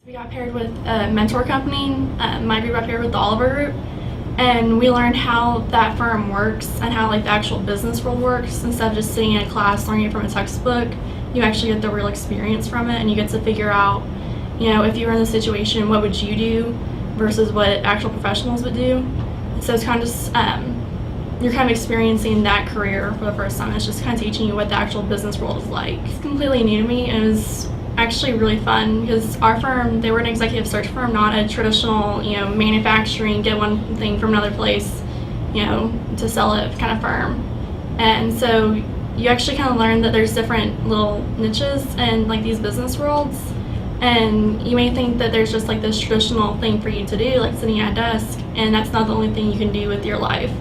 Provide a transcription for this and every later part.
We got paired with a mentor company. My group got paired with the Oliver Group, and we learned how that firm works and how like the actual business world works. Instead of just sitting in a class learning it from a textbook, you actually get the real experience from it, and you get to figure out, you know, if you were in the situation, what would you do versus what actual professionals would do. So it's kind of just you're kind of experiencing that career for the first time. It's just kind of teaching you what the actual business world is like. It's completely new to me, and it was actually really fun because our firm, they were an executive search firm, not a traditional, you know, manufacturing, get one thing from another place, you know, to sell it kind of firm. And so you actually kind of learn that there's different little niches in like these business worlds, and you may think that there's just like this traditional thing for you to do, like sitting at a desk, and that's not the only thing you can do with your life.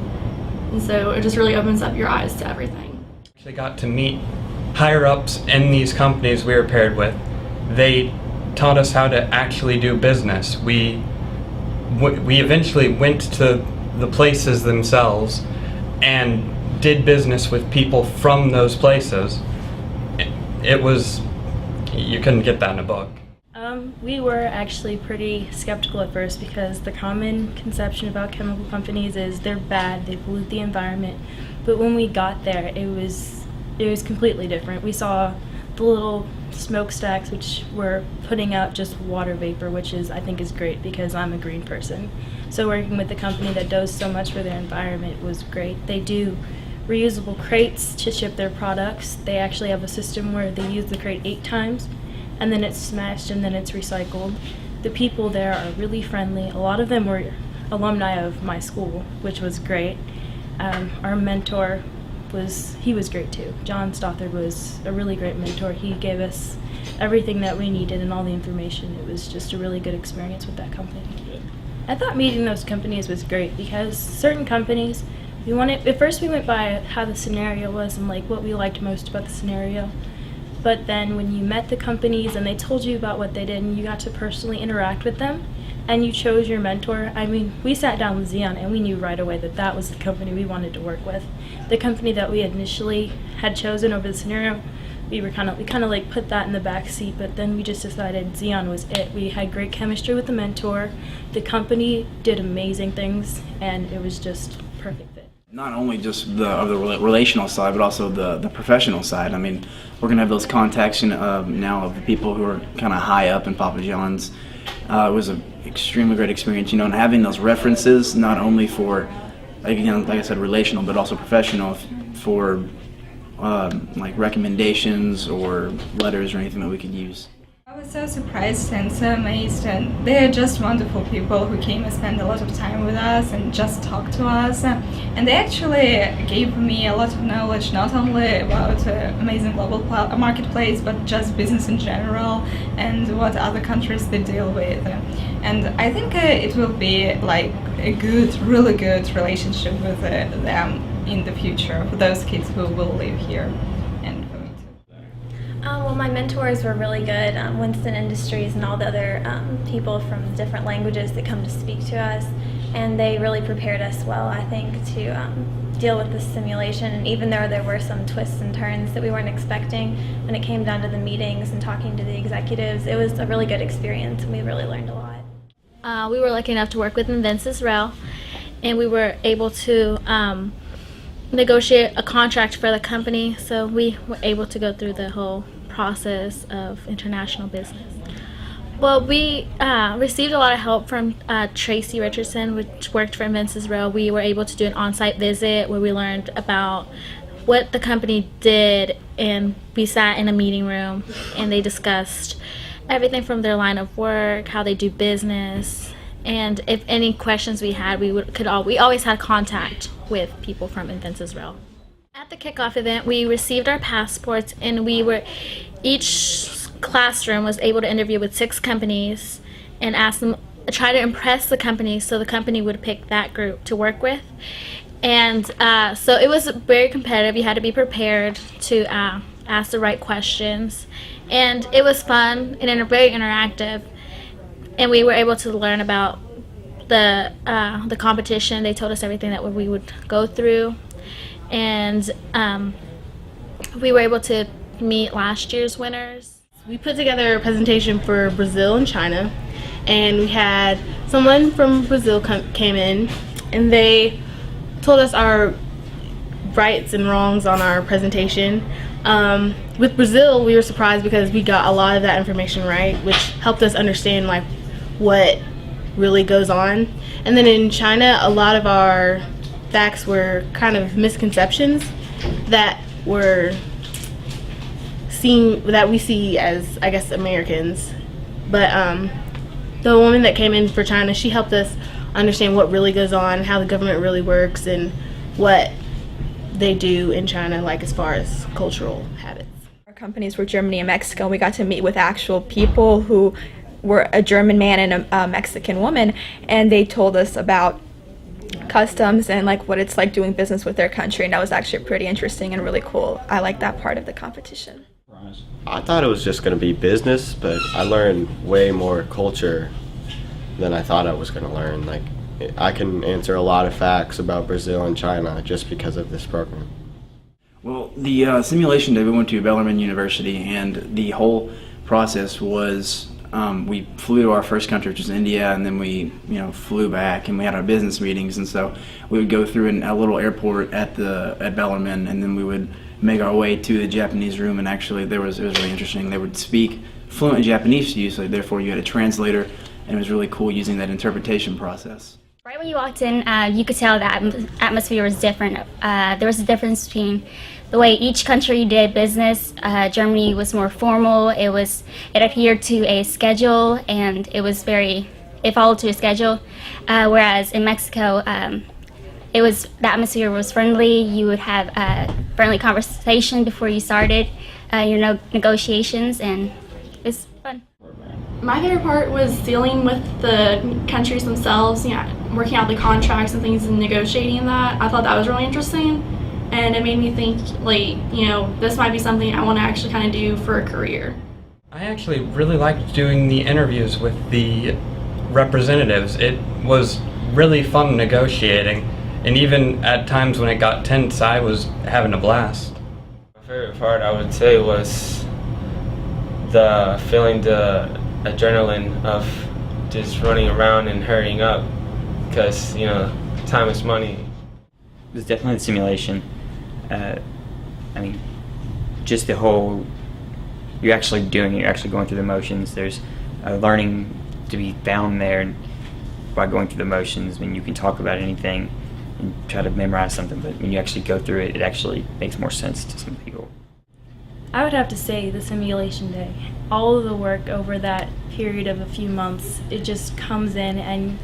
And so it just really opens up your eyes to everything. I got to meet higher ups in these companies we were paired with. They taught us how to actually do business. We eventually went to the places themselves and did business with people from those places. It was, you couldn't get that in a book. We were actually pretty skeptical at first because the common conception about chemical companies is they're bad, they pollute the environment. But when we got there, it was completely different. We saw the little smokestacks which were putting out just water vapor, which I think is great because I'm a green person. So working with a company that does so much for their environment was great. They do reusable crates to ship their products. They actually have a system where they use the crate 8 times and then it's smashed and then it's recycled. The people there are really friendly. A lot of them were alumni of my school, which was great. Our mentor was great too. John Stothard was a really great mentor. He gave us everything that we needed and all the information. It was just a really good experience with that company. I thought meeting those companies was great because certain companies, at first we went by how the scenario was and like what we liked most about the scenario. But then when you met the companies and they told you about what they did and you got to personally interact with them and you chose your mentor, I mean, we sat down with Xeon and we knew right away that that was the company we wanted to work with. The company that we initially had chosen over the scenario, we kind of like put that in the back seat, but then we just decided Xeon was it. We had great chemistry with the mentor. The company did amazing things and it was just perfect fit. Not only just the relational side, but also the professional side. I mean, we're going to have those contacts now of the people who are kind of high up in Papa John's. It was an extremely great experience, and having those references, not only for, again, like I said, relational, but also professional, for like recommendations or letters or anything that we could use. I was so surprised and so amazed, and they're just wonderful people who came and spent a lot of time with us and just talked to us, and they actually gave me a lot of knowledge, not only about amazing global marketplace, but just business in general and what other countries they deal with. And I think it will be like a really good relationship with them in the future for those kids who will live here. Well, my mentors were really good. Winston Industries and all the other people from different languages that come to speak to us, and they really prepared us well, I think, to deal with this simulation. And even though there were some twists and turns that we weren't expecting, when it came down to the meetings and talking to the executives, it was a really good experience, and we really learned a lot. We were lucky enough to work with Invensys Rail, and we were able to negotiate a contract for the company, so we were able to go through the whole process of international business. Well, we received a lot of help from Tracy Richardson, which worked for Invensys Rail. We were able to do an on-site visit where we learned about what the company did, and we sat in a meeting room and they discussed everything from their line of work, how they do business, and if any questions we had, we always had contact with people from Invensys Rail. At the kickoff event, we received our passports, and each classroom was able to interview with 6 companies and ask them, try to impress the company so the company would pick that group to work with. And so it was very competitive. You had to be prepared to ask the right questions, and it was fun and very interactive. And we were able to learn about the competition. They told us everything that we would go through, and we were able to meet last year's winners. We put together a presentation for Brazil and China, and we had someone from Brazil came in, and they told us our rights and wrongs on our presentation. With Brazil, we were surprised because we got a lot of that information right, which helped us understand like what really goes on. And then in China, a lot of our facts were kind of misconceptions that were that we see as, I guess, Americans. But the woman that came in for China, she helped us understand what really goes on, how the government really works, and what they do in China, like as far as cultural habits. Our companies were Germany and Mexico, and we got to meet with actual people who were a German man and a Mexican woman, and they told us about customs and like what it's like doing business with their country, and that was actually pretty interesting and really cool. I like that part of the competition. I thought it was just going to be business, but I learned way more culture than I thought I was going to learn. Like, I can answer a lot of facts about Brazil and China just because of this program. Well, the simulation day, we went to Bellarmine University, and the whole process was we flew to our first country, which was India, and then we flew back, and we had our business meetings, and so we would go through a little airport at Bellarmine, and then we would make our way to the Japanese room, and actually it was really interesting. They would speak fluent Japanese to you, so therefore you had a translator, and it was really cool using that interpretation process. Right when you walked in, you could tell the atmosphere was different. There was a difference between the way each country did business. Germany was more formal. It adhered to a schedule, and it followed to a schedule. Whereas in Mexico, the atmosphere was friendly. You would have a friendly conversation before you started your negotiations, and it was fun. My favorite part was dealing with the countries themselves, working out the contracts and things and negotiating that. I thought that was really interesting, and it made me think, this might be something I want to actually kind of do for a career. I actually really liked doing the interviews with the representatives. It was really fun negotiating, and even at times when it got tense, I was having a blast. My favorite part, I would say, was the feeling the adrenaline of just running around and hurrying up, because time is money. It was definitely the simulation. Just the whole, you're actually doing it, you're actually going through the motions. There's learning to be found there by going through the motions. When you can talk about anything and try to memorize something, but when you actually go through it, it actually makes more sense to some people. I would have to say the simulation day. All of the work over that period of a few months, it just comes in and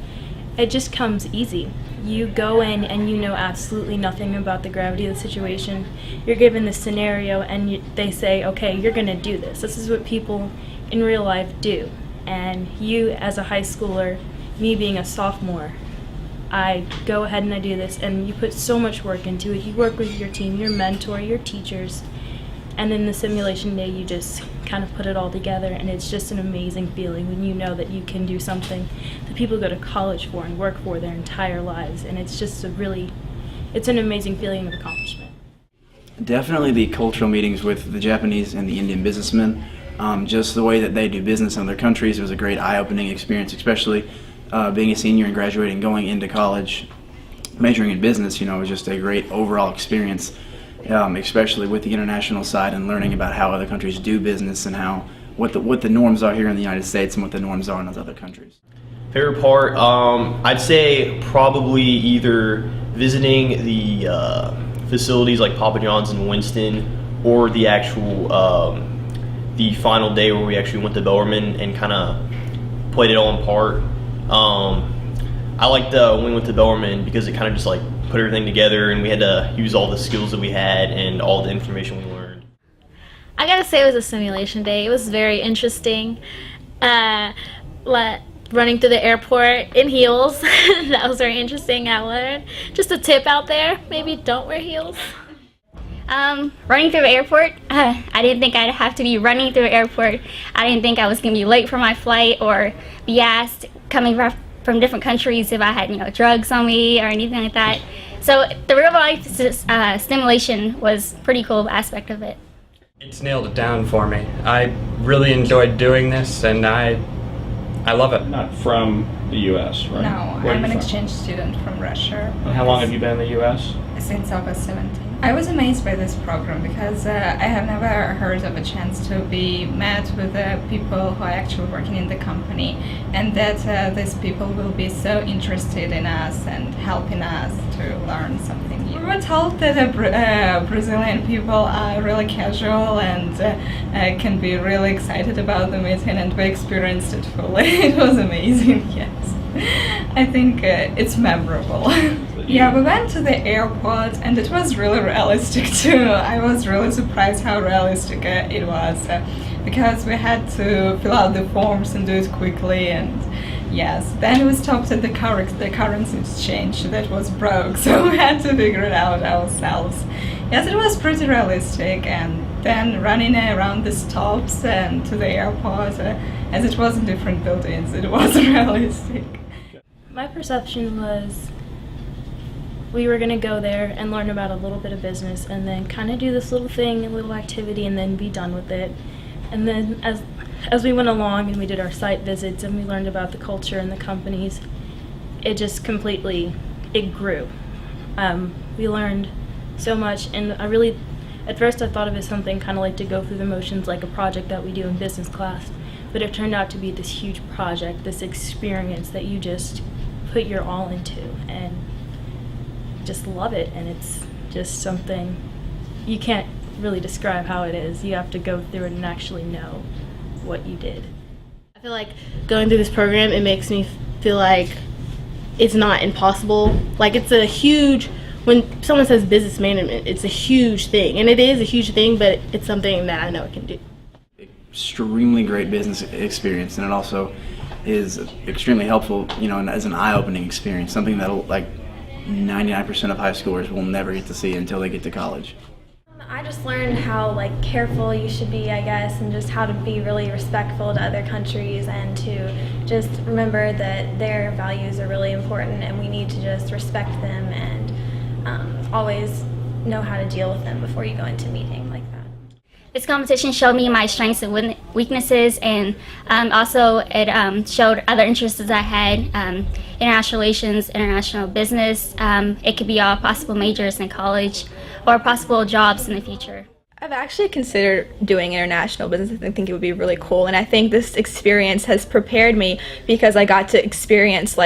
it just comes easy. You go in and you know absolutely nothing about the gravity of the situation. You're given the scenario and they say, okay, you're going to do this. This is what people in real life do. And you as a high schooler, me being a sophomore, I go ahead and I do this, and you put so much work into it. You work with your team, your mentor, your teachers, and in the simulation day you just kind of put it all together, and it's just an amazing feeling when you know that you can do something that people go to college for and work for their entire lives, and it's just it's an amazing feeling of accomplishment. Definitely the cultural meetings with the Japanese and the Indian businessmen, just the way that they do business in other countries was a great eye-opening experience, especially being a senior and graduating, going into college, majoring in business, was just a great overall experience, especially with the international side and learning about how other countries do business and what the norms are here in the United States and what the norms are in those other countries. Favorite part, I'd say probably either visiting the facilities like Papa John's in Winston, or the actual the final day where we actually went to Bellarmine and kind of played it all in part. I liked when we went to Bellarmine because it kind of just like put everything together, and we had to use all the skills that we had and all the information we learned. I gotta say it was a simulation day. It was very interesting. Running through the airport in heels, that was very interesting. I learned. Just a tip out there, maybe don't wear heels. Running through the airport, I didn't think I'd have to be running through the airport. I didn't think I was going to be late for my flight or be asked coming from different countries if I had drugs on me or anything like that. So the real life simulation was a pretty cool aspect of it. It's nailed it down for me. I really enjoyed doing this, and I love it. Not from the U.S., right? No, Where are I'm you an from? exchange student from Russia. And how long have you been in the U.S.? Since August 17. I was amazed by this program because I have never heard of a chance to be met with people who are actually working in the company, and that these people will be so interested in us and helping us to learn something new. We were told that Brazilian people are really casual and can be really excited about the meeting, and we experienced it fully. It was amazing, yes. I think it's memorable. Yeah, we went to the airport and it was really realistic too. I was really surprised how realistic it was because we had to fill out the forms and do it quickly, and yes, then we stopped at the currency exchange that was broke, so we had to figure it out ourselves. Yes, it was pretty realistic, and then running around the stops and to the airport, as it was in different buildings, it was realistic. My perception was we were going to go there and learn about a little bit of business and then kind of do this little thing, a little activity, and then be done with it. And then as we went along and we did our site visits and we learned about the culture and the companies, it just completely, it grew. We learned so much, and at first I thought of it as something kind of like to go through the motions, like a project that we do in business class, but it turned out to be this huge project, this experience that you just put your all into and just love it, and it's just something you can't really describe how it is. You have to go through it and actually know what you did. I feel like going through this program, it makes me feel like it's not impossible. Like, it's a huge, when someone says business management, it's a huge thing, and it is a huge thing, but it's something that I know I can do. Extremely great business experience, and it also is extremely helpful, you know, as an eye-opening experience, something that'll, like, 99% of high schoolers will never get to see until they get to college. I just learned how careful you should be, I guess, and just how to be really respectful to other countries, and to just remember that their values are really important and we need to just respect them and always know how to deal with them before you go into a meeting like that. This competition showed me my strengths and weaknesses, and also it showed other interests I had, international relations, international business. It could be all possible majors in college or possible jobs in the future. I've actually considered doing international business. I think it would be really cool, and I think this experience has prepared me because I got to experience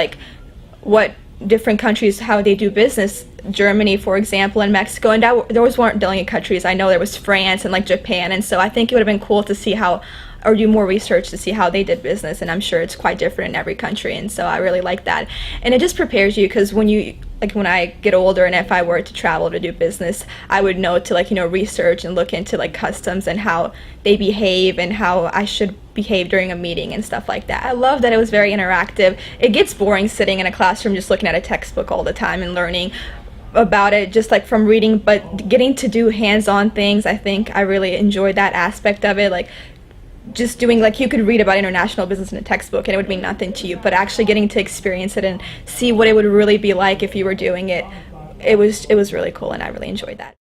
what different countries, how they do business. Germany, for example, and Mexico, and those weren't the only countries. I know there was France and Japan, and so I think it would have been cool to see how, or do more research to see how they did business, and I'm sure it's quite different in every country, and so I really like that. And it just prepares you, because when I get older and if I were to travel to do business, I would know to research and look into customs and how they behave and how I should behave during a meeting and stuff like that. I love that it was very interactive. It gets boring sitting in a classroom just looking at a textbook all the time and learning about it just from reading, but getting to do hands-on things, I think I really enjoyed that aspect of it. Just doing, you could read about international business in a textbook and it would mean nothing to you, but actually getting to experience it and see what it would really be like if you were doing it, it was really cool, and I really enjoyed that.